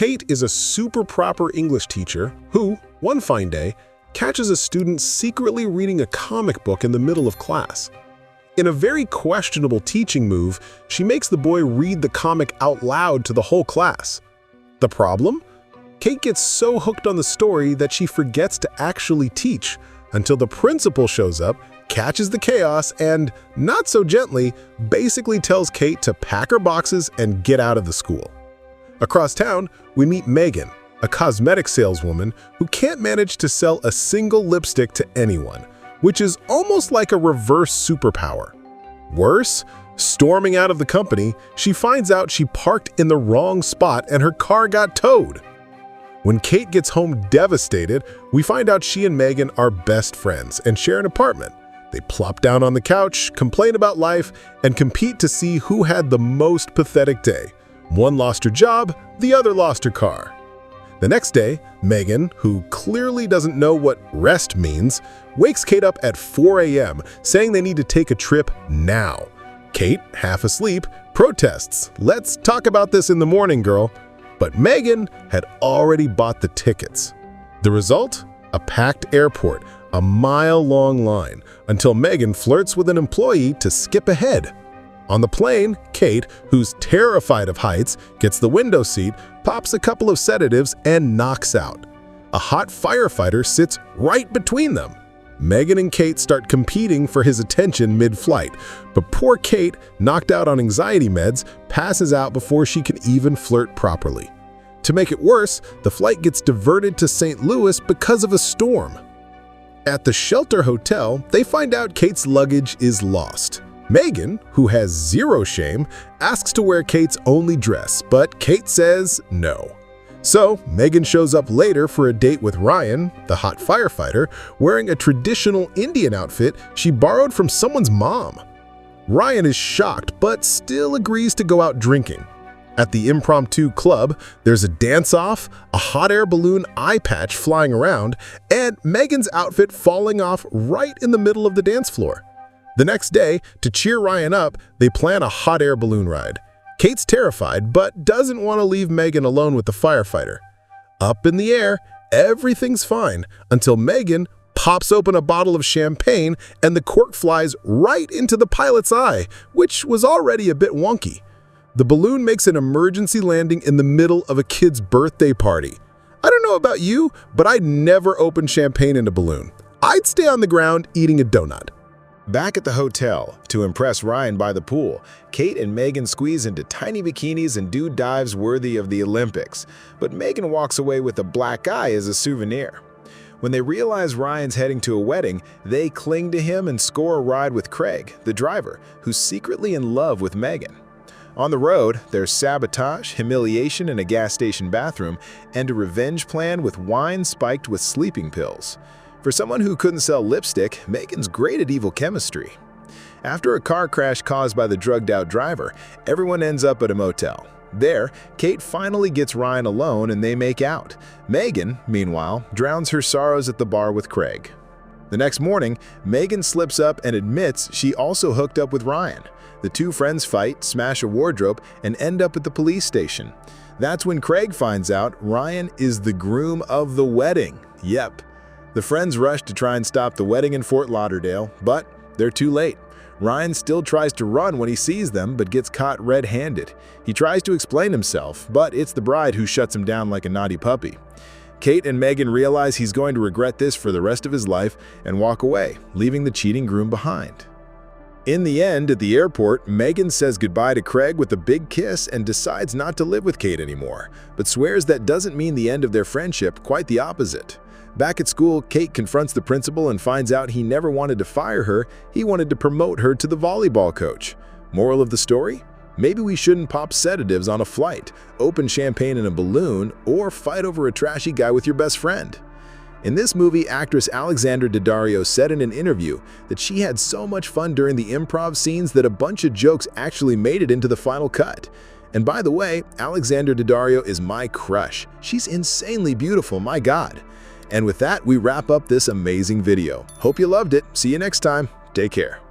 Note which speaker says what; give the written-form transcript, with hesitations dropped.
Speaker 1: Kate is a super proper English teacher who, one fine day, catches a student secretly reading a comic book in the middle of class. In a very questionable teaching move, she makes the boy read the comic out loud to the whole class. The problem? Kate gets so hooked on the story that she forgets to actually teach until the principal shows up, catches the chaos, and, not so gently, basically tells Kate to pack her boxes and get out of the school. Across town, we meet Megan, a cosmetic saleswoman who can't manage to sell a single lipstick to anyone, which is almost like a reverse superpower. Worse, storming out of the company, she finds out she parked in the wrong spot and her car got towed. When Kate gets home devastated, we find out she and Megan are best friends and share an apartment. They plop down on the couch, complain about life, and compete to see who had the most pathetic day. One lost her job, the other lost her car. The next day, Megan, who clearly doesn't know what rest means, wakes Kate up at 4 a.m. saying they need to take a trip now. Kate, half asleep, protests, "Let's talk about this in the morning, girl." But Megan had already bought the tickets. The result? A packed airport, a mile-long line, until Megan flirts with an employee to skip ahead. On the plane, Kate, who's terrified of heights, gets the window seat, pops a couple of sedatives, and knocks out. A hot firefighter sits right between them. Megan and Kate start competing for his attention mid-flight, but poor Kate, knocked out on anxiety meds, passes out before she can even flirt properly. To make it worse, the flight gets diverted to St. Louis because of a storm. At the shelter hotel, they find out Kate's luggage is lost. Megan, who has zero shame, asks to wear Kate's only dress, but Kate says no. So, Megan shows up later for a date with Ryan, the hot firefighter, wearing a traditional Indian outfit she borrowed from someone's mom. Ryan is shocked, but still agrees to go out drinking. At the impromptu club, there's a dance-off, a hot air balloon eye patch flying around, and Megan's outfit falling off right in the middle of the dance floor. The next day, to cheer Ryan up, they plan a hot air balloon ride. Kate's terrified, but doesn't want to leave Megan alone with the firefighter. Up in the air, everything's fine, until Megan pops open a bottle of champagne and the cork flies right into the pilot's eye, which was already a bit wonky. The balloon makes an emergency landing in the middle of a kid's birthday party. I don't know about you, but I'd never open champagne in a balloon. I'd stay on the ground eating a donut. Back at the hotel, to impress Ryan by the pool, Kate and Megan squeeze into tiny bikinis and do dives worthy of the Olympics, but Megan walks away with a black eye as a souvenir. When they realize Ryan's heading to a wedding, they cling to him and score a ride with Craig, the driver, who's secretly in love with Megan. On the road, there's sabotage, humiliation in a gas station bathroom, and a revenge plan with wine spiked with sleeping pills. For someone who couldn't sell lipstick, Megan's great at evil chemistry. After a car crash caused by the drugged-out driver, everyone ends up at a motel. There, Kate finally gets Ryan alone and they make out. Megan, meanwhile, drowns her sorrows at the bar with Craig. The next morning, Megan slips up and admits she also hooked up with Ryan. The two friends fight, smash a wardrobe, and end up at the police station. That's when Craig finds out Ryan is the groom of the wedding. Yep. The friends rush to try and stop the wedding in Fort Lauderdale, but they're too late. Ryan still tries to run when he sees them, but gets caught red-handed. He tries to explain himself, but it's the bride who shuts him down like a naughty puppy. Kate and Megan realize he's going to regret this for the rest of his life and walk away, leaving the cheating groom behind. In the end, at the airport, Megan says goodbye to Craig with a big kiss and decides not to live with Kate anymore, but swears that doesn't mean the end of their friendship, quite the opposite. Back at school, Kate confronts the principal and finds out he never wanted to fire her, he wanted to promote her to the volleyball coach. Moral of the story? Maybe we shouldn't pop sedatives on a flight, open champagne in a balloon, or fight over a trashy guy with your best friend. In this movie, actress Alexandra Daddario said in an interview that she had so much fun during the improv scenes that a bunch of jokes actually made it into the final cut. And by the way, Alexandra Daddario is my crush. She's insanely beautiful, my God. And with that, we wrap up this amazing video. Hope you loved it. See you next time. Take care.